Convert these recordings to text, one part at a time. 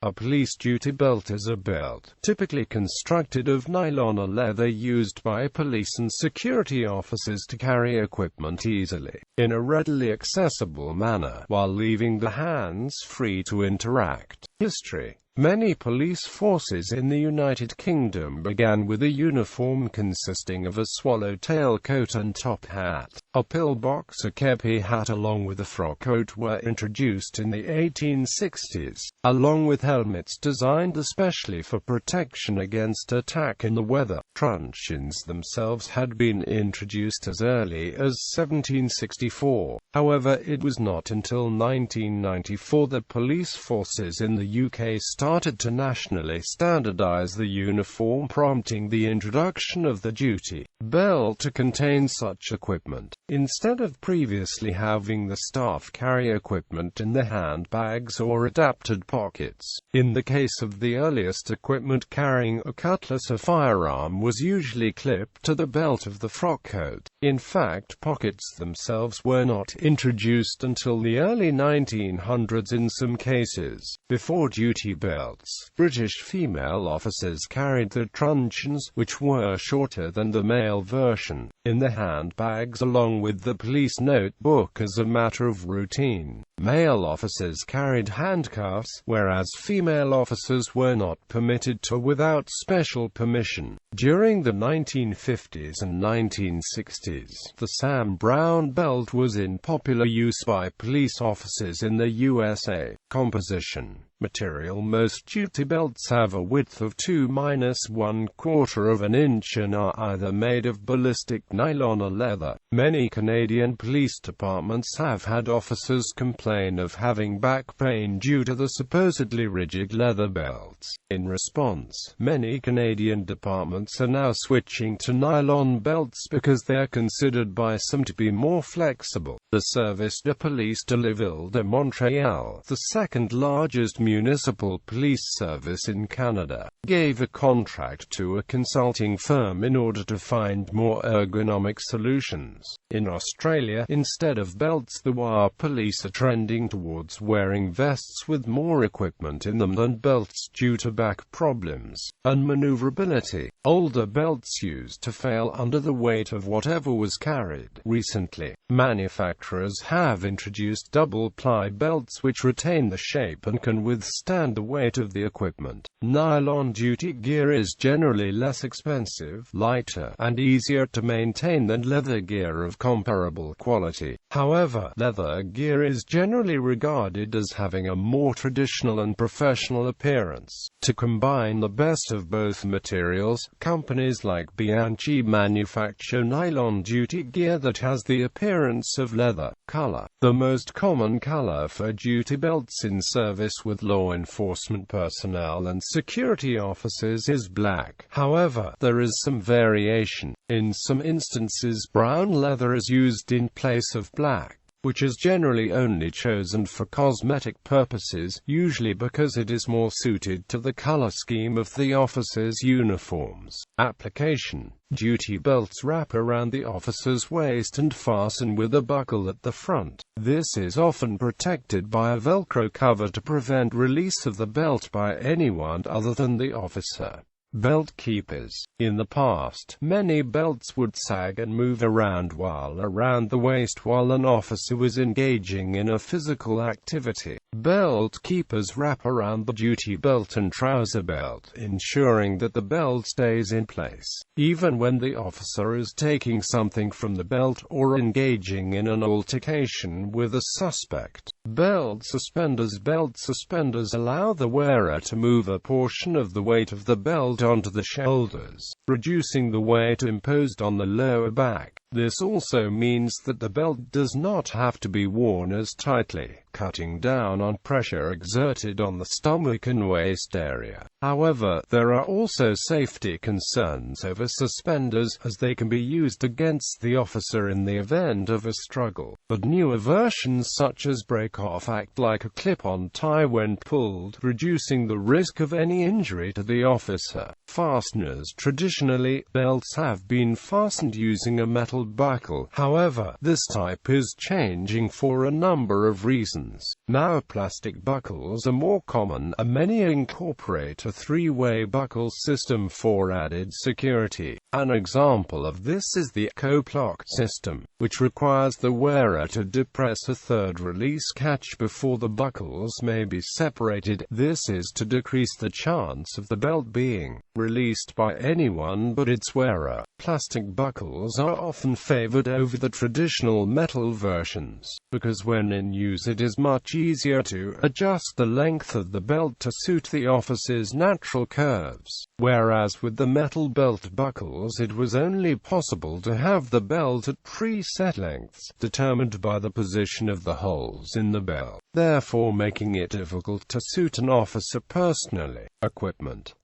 A police duty belt is a belt, typically constructed of nylon or leather, used by police and security officers to carry equipment easily, in a readily accessible manner, while leaving the hands free to interact. History. Many police forces in the United Kingdom began with a uniform consisting of a swallowtail coat and top hat. A pillbox or kepi hat along with a frock coat were introduced in the 1860s, along with helmets designed especially for protection against attack in the weather. Truncheons themselves had been introduced as early as 1764. However, it was not until 1994 that police forces in the UK started to nationally standardize the uniform, prompting the introduction of the duty belt to contain such equipment, instead of previously having the staff carry equipment in the handbags or adapted pockets. In the case of the earliest equipment, carrying a cutlass or firearm was usually clipped to the belt of the frock coat. In fact, pockets themselves were not introduced until the early 1900s in some cases. Before duty belts, British female officers carried the truncheons, which were shorter than the male version, in the handbags along with the police notebook as a matter of routine. Male officers carried handcuffs, whereas female officers were not permitted to without special permission. During the 1950s and 1960s, the Sam Browne belt was in popular use by police officers in the USA. Composition. Material. Most duty belts have a width of 2–1/4 of an inch and are either made of ballistic nylon or leather. Many Canadian police departments have had officers complain of having back pain due to the supposedly rigid leather belts. In response, many Canadian departments are now switching to nylon belts because they are considered by some to be more flexible. The Service de Police de la Ville de Montréal, the second largest municipal police service in Canada, gave a contract to a consulting firm in order to find more ergonomic solutions. In Australia, instead of belts, the WA police are trending towards wearing vests with more equipment in them than belts due to back problems and maneuverability. Older belts used to fail under the weight of whatever was carried. Recently, manufacturers have introduced double-ply belts which retain the shape and can withstand the weight of the equipment. Nylon duty gear is generally less expensive, lighter, and easier to maintain than leather gear of comparable quality. However, leather gear is generally regarded as having a more traditional and professional appearance. To combine the best of both materials, companies like Bianchi manufacture nylon duty gear that has the appearance of leather. Color. The most common color for duty belts in service with law enforcement personnel and security officers is black. However, there is some variation. In some instances, brown leather is used in place of black, which is generally only chosen for cosmetic purposes, usually because it is more suited to the color scheme of the officers' uniforms. Application. Duty belts wrap around the officer's waist and fasten with a buckle at the front. This is often protected by a Velcro cover to prevent release of the belt by anyone other than the officer. Belt keepers. In the past, many belts would sag and move around the waist while an officer was engaging in a physical activity. Belt keepers wrap around the duty belt and trouser belt, ensuring that the belt stays in place, even when the officer is taking something from the belt or engaging in an altercation with a suspect. Belt suspenders. Belt suspenders allow the wearer to move a portion of the weight of the belt onto the shoulders, reducing the weight imposed on the lower back. This also means that the belt does not have to be worn as tightly, cutting down on pressure exerted on the stomach and waist area. However, there are also safety concerns over suspenders, as they can be used against the officer in the event of a struggle. But newer versions such as break-off act like a clip-on tie when pulled, reducing the risk of any injury to the officer. Fasteners. Traditionally, belts have been fastened using a metal metal buckle. However, this type is changing for a number of reasons. Now plastic buckles are more common, and many incorporate a three-way buckle system for added security. An example of this is the co-lock system, which requires the wearer to depress a third release catch before the buckles may be separated. This is to decrease the chance of the belt being released by anyone but its wearer. Plastic buckles are often favored over the traditional metal versions, because when in use it is much easier to adjust the length of the belt to suit the officer's natural curves, whereas with the metal belt buckles it was only possible to have the belt at preset lengths, determined by the position of the holes in the belt, therefore making it difficult to suit an officer personally.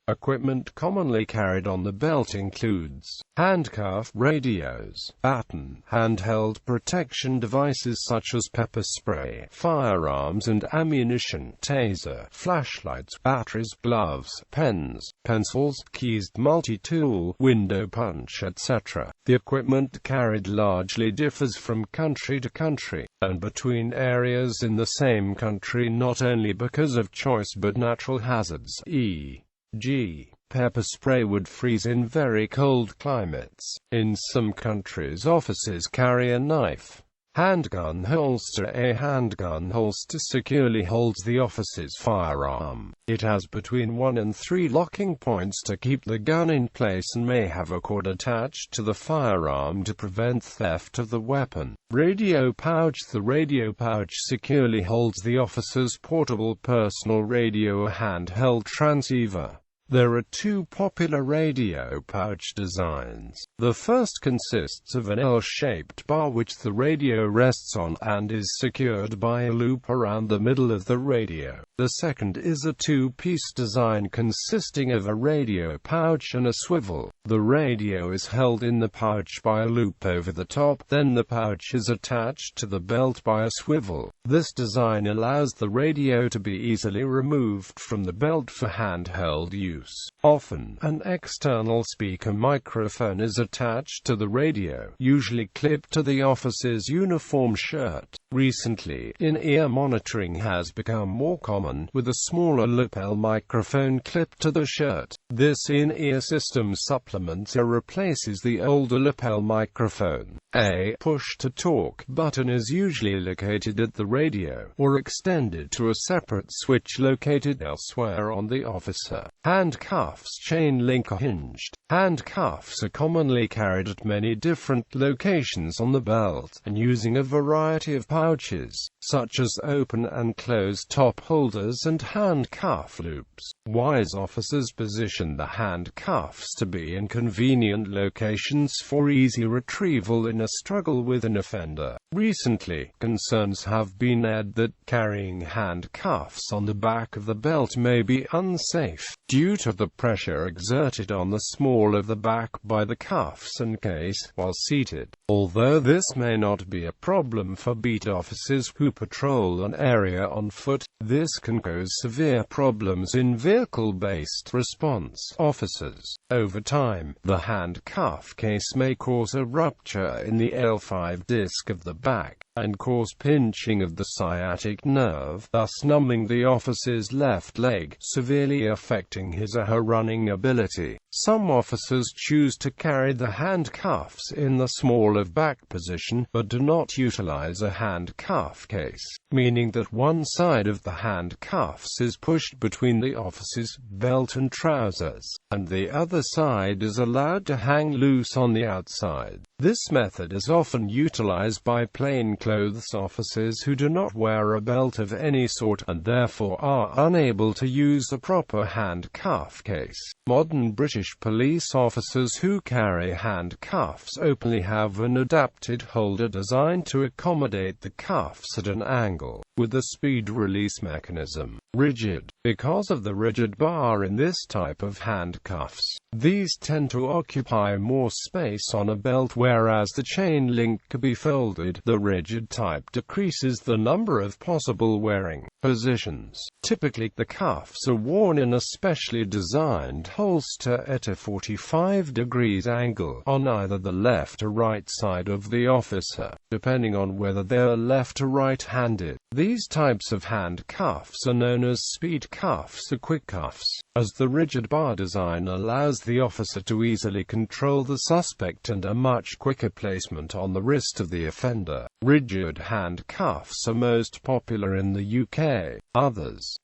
Equipment commonly carried on the belt includes handcuff, radios, baton, handheld protection devices such as pepper spray, firearms and ammunition, taser, flashlights, batteries, gloves, pens, pencils, keys, multi-tool, window punch, etc. The equipment carried largely differs from country to country, and between areas in the same country, not only because of choice but natural hazards, e.g. pepper spray would freeze in very cold climates. In some countries officers carry a knife. Handgun holster. A handgun holster securely holds the officer's firearm. It has between 1 and 3 locking points to keep the gun in place and may have a cord attached to the firearm to prevent theft of the weapon. Radio pouch. The radio pouch securely holds the officer's portable personal radio or handheld transceiver. There are two popular radio pouch designs. The first consists of an L-shaped bar which the radio rests on and is secured by a loop around the middle of the radio. The second is a two-piece design consisting of a radio pouch and a swivel. The radio is held in the pouch by a loop over the top, then the pouch is attached to the belt by a swivel. This design allows the radio to be easily removed from the belt for handheld use. Often, an external speaker microphone is attached to the radio, usually clipped to the officer's uniform shirt. Recently, in-ear monitoring has become more common, with a smaller lapel microphone clipped to the shirt. This in-ear system supplements or replaces the older lapel microphone. A push-to-talk button is usually located at the radio, or extended to a separate switch located elsewhere on the officer. Handcuffs. Chain link or hinged. Handcuffs are commonly carried at many different locations on the belt, and using a variety of pouches, such as open and closed top holders and handcuff loops. Wise officers position the handcuffs to be in convenient locations for easy retrieval in a struggle with an offender. Recently, concerns have been aired that carrying handcuffs on the back of the belt may be unsafe, due to the pressure exerted on the small of the back by the cuffs and case while seated. Although this may not be a problem for beat officers who patrol an area on foot, this can cause severe problems in vehicle-based response officers. Over time, the handcuff case may cause a rupture in the L5 disc of the back, and cause pinching of the sciatic nerve, thus numbing the officer's left leg, severely affecting his or her running ability. Some officers choose to carry the handcuffs in the small of back position, but do not utilize a handcuff case, meaning that one side of the handcuffs is pushed between the officer's belt and trousers, and the other side is allowed to hang loose on the outside. This method is often utilized by plainclothes officers who do not wear a belt of any sort, and therefore are unable to use a proper handcuff case. Modern British police officers who carry handcuffs openly have an adapted holder designed to accommodate the cuffs at an angle, with a speed release mechanism. Rigid. Because of the rigid bar in this type of handcuffs, these tend to occupy more space on a belt, whereas the chain link can be folded. The rigid rigid type decreases the number of possible wearing positions. Typically, the cuffs are worn in a specially designed holster at a 45-degree angle on either the left or right side of the officer, depending on whether they are left or right-handed. These types of hand cuffs are known as speed cuffs or quick cuffs, as the rigid bar design allows the officer to easily control the suspect and a much quicker placement on the wrist of the offender. Rigid hand cuffs are most popular in the UK.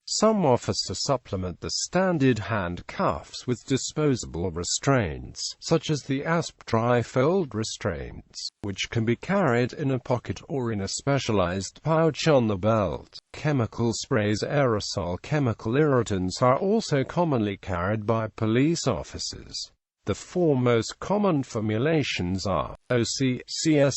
Some officers supplement the standard hand cuffs with disposable restraints, such as the ASP tri-fold restraints, which can be carried in a pocket or in a specialized pouch on the belt. Chemical sprays. Aerosol chemical irritants are also commonly carried by police officers. The four most common formulations are OC, CS,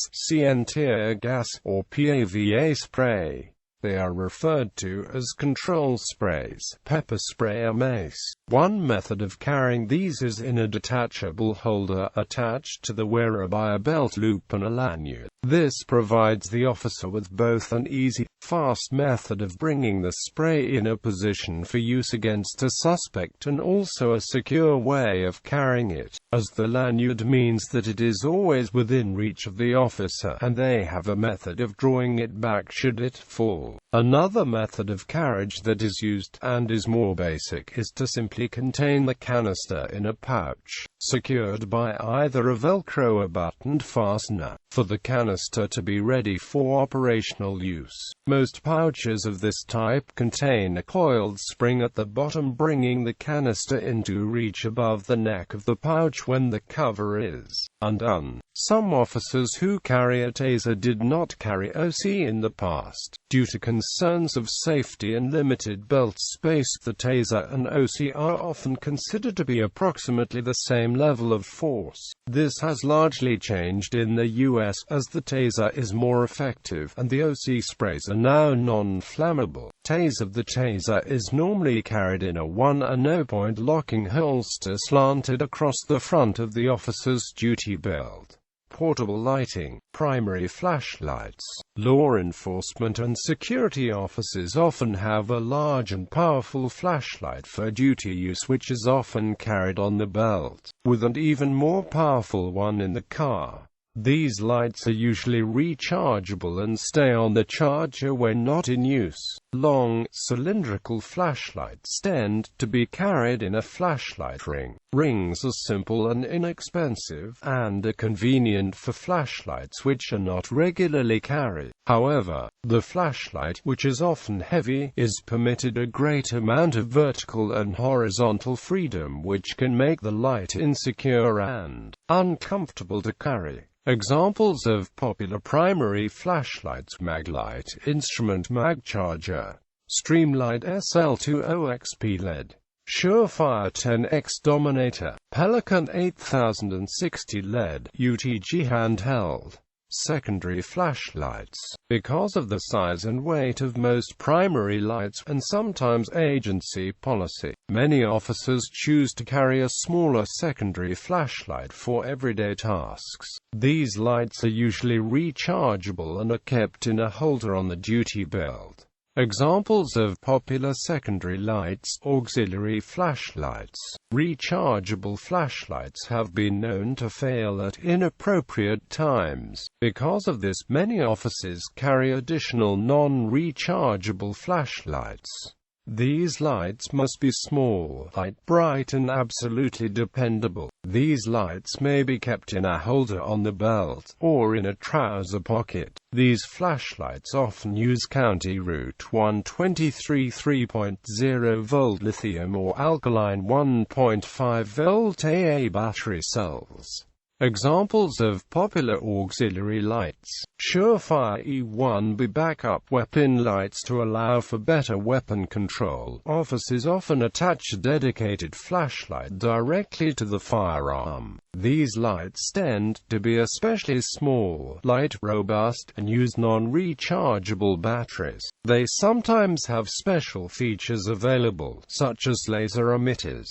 tear gas, or PAVA spray. They are referred to as control sprays, pepper spray, or mace. One method of carrying these is in a detachable holder attached to the wearer by a belt loop and a lanyard. This provides the officer with both an easy, fast method of bringing the spray in a position for use against a suspect and also a secure way of carrying it, as the lanyard means that it is always within reach of the officer and they have a method of drawing it back should it fall. Another method of carriage that is used, and is more basic, is to simply contain the canister in a pouch, secured by either a Velcro or buttoned fastener, for the canister to be ready for operational use. Most pouches of this type contain a coiled spring at the bottom, bringing the canister into reach above the neck of the pouch when the cover is undone. Some officers who carry a taser did not carry OC in the past. Due to concerns of safety and limited belt space, the taser and OC are often considered to be approximately the same level of force. This has largely changed in the US, as the taser is more effective and the OC sprays are now non-flammable. The taser is normally carried in a 1-0-point locking holster slanted across the front of the officer's duty belt. Portable lighting. Primary flashlights. Law enforcement and security officers often have a large and powerful flashlight for duty use, which is often carried on the belt, with an even more powerful one in the car. These lights are usually rechargeable and stay on the charger when not in use. Long, cylindrical flashlights tend to be carried in a flashlight ring. Rings are simple and inexpensive, and are convenient for flashlights which are not regularly carried. However, the flashlight, which is often heavy, is permitted a great amount of vertical and horizontal freedom, which can make the light insecure and uncomfortable to carry. Examples of popular primary flashlights: Maglite Instrument Mag Charger, Streamlight SL20XP LED, Surefire 10X Dominator, Pelican 8060 LED, UTG handheld. Secondary flashlights. Because of the size and weight of most primary lights, and sometimes agency policy, many officers choose to carry a smaller secondary flashlight for everyday tasks. These lights are usually rechargeable and are kept in a holder on the duty belt. Examples of popular secondary lights: auxiliary flashlights. Rechargeable flashlights have been known to fail at inappropriate times. Because of this, many officers carry additional non-rechargeable flashlights. These lights must be small, light, bright, and absolutely dependable. These lights may be kept in a holder on the belt, or in a trouser pocket. These flashlights often use County Route 123 3.0 volt lithium or alkaline 1.5 volt AA battery cells. Examples of popular auxiliary lights: Surefire E1B backup weapon lights. To allow for better weapon control, officers often attach a dedicated flashlight directly to the firearm. These lights tend to be especially small, light, robust, and use non-rechargeable batteries. They sometimes have special features available, such as laser emitters.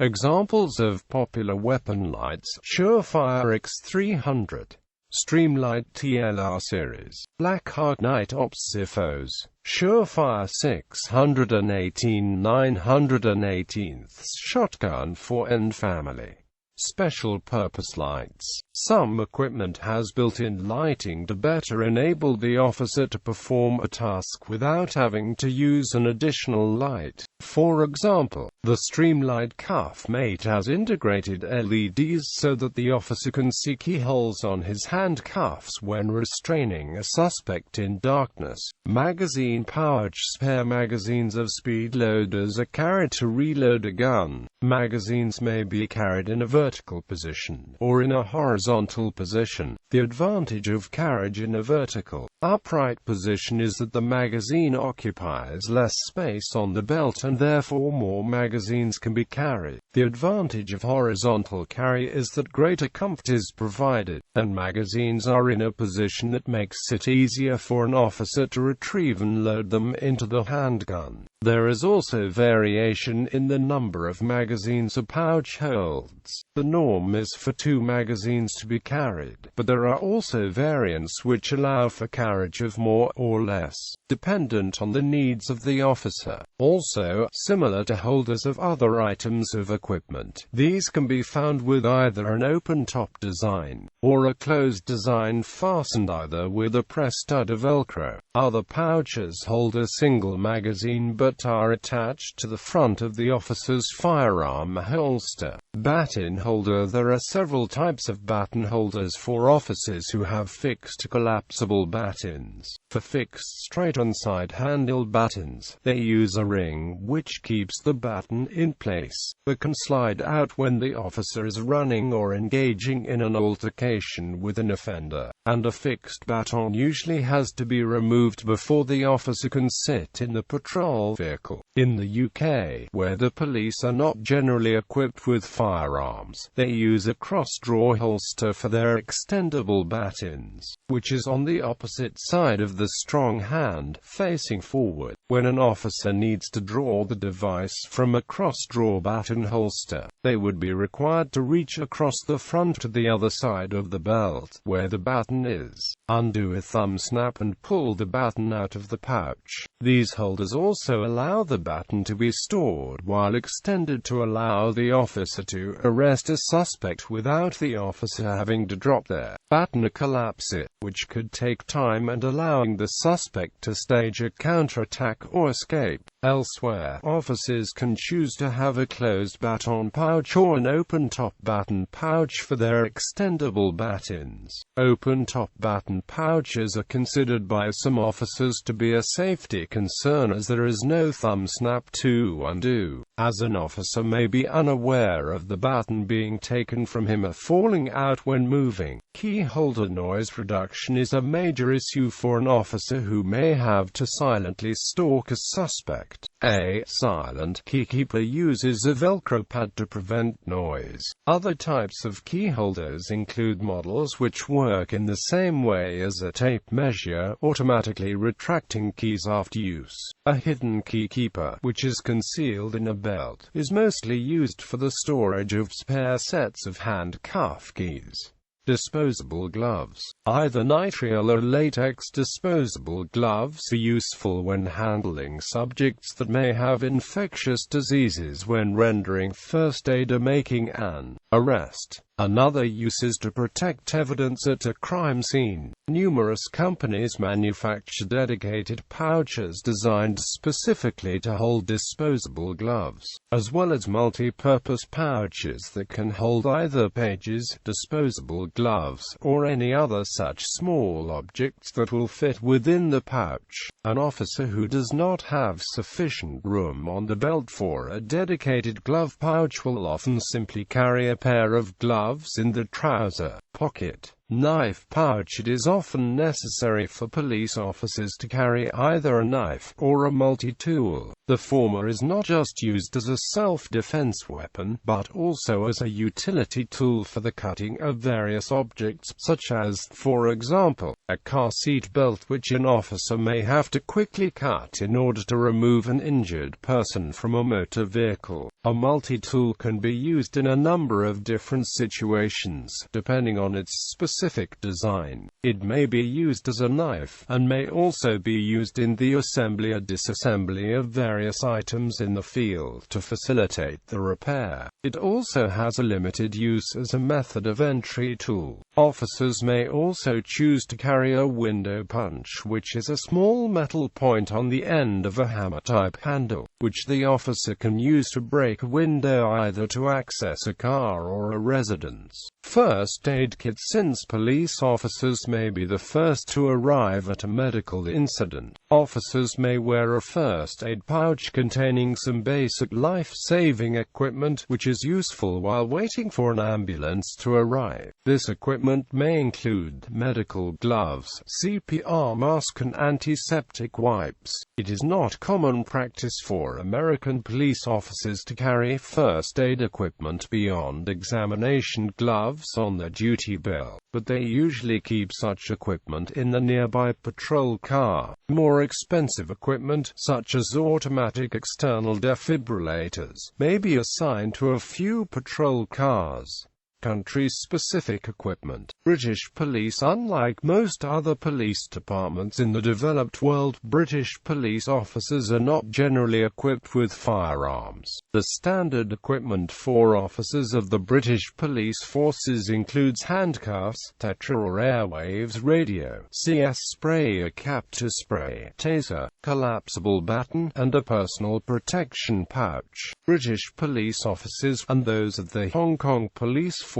Examples of popular weapon lights: Surefire X300, Streamlight TLR series, Blackheart Night Ops Ziphos, Surefire 618 918th Shotgun for End Family. Special purpose lights. Some equipment has built-in lighting to better enable the officer to perform a task without having to use an additional light. For example, the Streamlight Cuff Mate has integrated LEDs so that the officer can see keyholes on his handcuffs when restraining a suspect in darkness. Magazine pouch. Spare magazines of speed loaders are carried to reload a gun. Magazines may be carried in a vertical position or in a horizontal position. The advantage of carriage in a vertical, upright position is that the magazine occupies less space on the belt and therefore more magazines can be carried. The advantage of horizontal carry is that greater comfort is provided, and magazines are in a position that makes it easier for an officer to retrieve and load them into the handgun. There is also variation in the number of magazines a pouch holds. The norm is for 2 magazines to be carried, but there are also variants which allow for carriage of more or less, dependent on the needs of the officer. Also, similar to holders of other items of equipment, these can be found with either an open-top design, or a closed design fastened either with a press stud or Velcro. Other pouches hold a single magazine but are attached to the front of the officer's firearm holster. Baton holder. There are several types of baton holders for officers who have fixed collapsible batons. For fixed straight-on side-handled batons, they use a ring which keeps the baton in place, but can slide out when the officer is running or engaging in an altercation with an offender, and a fixed baton usually has to be removed before the officer can sit in the patrol vehicle. In the UK, where the police are not generally equipped with firearms, they use a cross-draw holster for their extendable batons, which is on the opposite side of the strong hand, facing forward. When an officer needs to draw the device from a cross-draw baton holster, they would be required to reach across the front to the other side of the belt, where the baton is, undo a thumb snap and pull the baton out of the pouch. These holders also allow the baton to be stored while extended to allow the officer to arrest a suspect without the officer having to drop their baton or collapse it, which could take time and allowing the suspect to stage a counterattack or escape. Elsewhere, officers can choose to have a closed baton pouch or an open-top baton pouch for their extendable batons. Open-top baton pouches are considered by some officers to be a safety concern as there is no thumb snap to undo, as an officer may be unaware of the baton being taken from him or falling out when moving. Key holder noise reduction is a major issue for an officer who may have to silently stalk a suspect. A silent keykeeper uses a Velcro pad to prevent noise. Other types of key holders include models which work in the same way as a tape measure, automatically retracting keys after use. A hidden keykeeper, which is concealed in a belt, is mostly used for the storage of spare sets of handcuff keys. Disposable gloves. Either nitrile or latex disposable gloves are useful when handling subjects that may have infectious diseases when rendering first aid or making an arrest. Another use is to protect evidence at a crime scene. Numerous companies manufacture dedicated pouches designed specifically to hold disposable gloves, as well as multi-purpose pouches that can hold either pages, disposable gloves, or any other such small objects that will fit within the pouch. An officer who does not have sufficient room on the belt for a dedicated glove pouch will often simply carry a pair of gloves in the trouser pocket. Knife pouch. It is often necessary for police officers to carry either a knife or a multi-tool. The former is not just used as a self-defense weapon, but also as a utility tool for the cutting of various objects, such as, for example, a car seat belt which an officer may have to quickly cut in order to remove an injured person from a motor vehicle. A multi-tool can be used in a number of different situations, depending on its specific design. It may be used as a knife, and may also be used in the assembly or disassembly of various items in the field to facilitate the repair. It also has a limited use as a method of entry tool. Officers may also choose to carry a window punch, which is a small metal point on the end of a hammer-type handle, which the officer can use to break a window either to access a car or a residence. First aid kit. Since police officers may be the first to arrive at a medical incident, officers may wear a first aid pouch containing some basic life-saving equipment, which is useful while waiting for an ambulance to arrive. This equipment may include medical gloves, CPR mask and antiseptic wipes. It is not common practice for American police officers to carry first aid equipment beyond examination gloves on their duty belt, but they usually keep such equipment in the nearby patrol car. More expensive equipment, such as automatic external defibrillators, may be assigned to a few patrol cars. Country-specific equipment. British police. Unlike most other police departments in the developed world, British police officers are not generally equipped with firearms. The standard equipment for officers of the British police forces includes handcuffs, tetra or airwaves radio, CS spray, a cap to spray, taser, collapsible baton, and a personal protection pouch. British police officers, and those of the Hong Kong police force,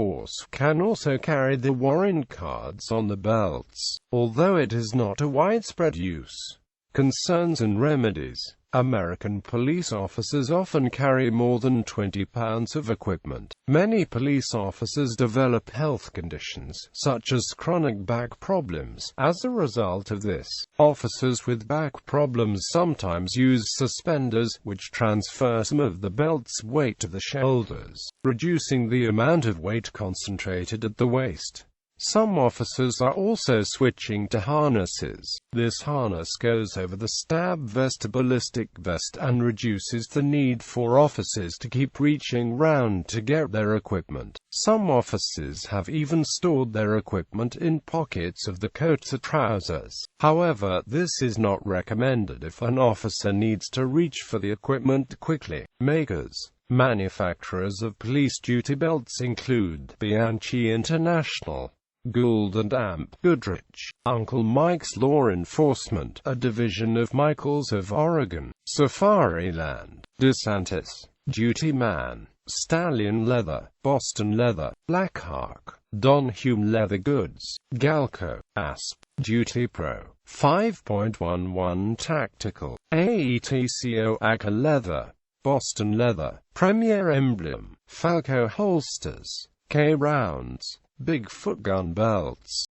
can also carry the warrant cards on the belts, although it is not a widespread use. Concerns and remedies. American police officers often carry more than 20 pounds of equipment. Many police officers develop health conditions, such as chronic back problems. As a result of this, officers with back problems sometimes use suspenders, which transfer some of the belt's weight to the shoulders, reducing the amount of weight concentrated at the waist. Some officers are also switching to harnesses. This harness goes over the stab vest or ballistic vest and reduces the need for officers to keep reaching round to get their equipment. Some officers have even stored their equipment in pockets of the coat or trousers. However, this is not recommended if an officer needs to reach for the equipment quickly. Makers. Manufacturers of police duty belts include Bianchi International, Gould and Amp, Goodrich, Uncle Mike's Law Enforcement, a division of Michaels of Oregon, Safariland, DeSantis, Duty Man, Stallion Leather, Boston Leather, Blackhawk, Don Hume Leather Goods, Galco, Asp, Duty Pro, 5.11 Tactical, AETCO Aka Leather, Boston Leather, Premier Emblem, Falco Holsters, K Rounds, Bigfoot Gun Belts.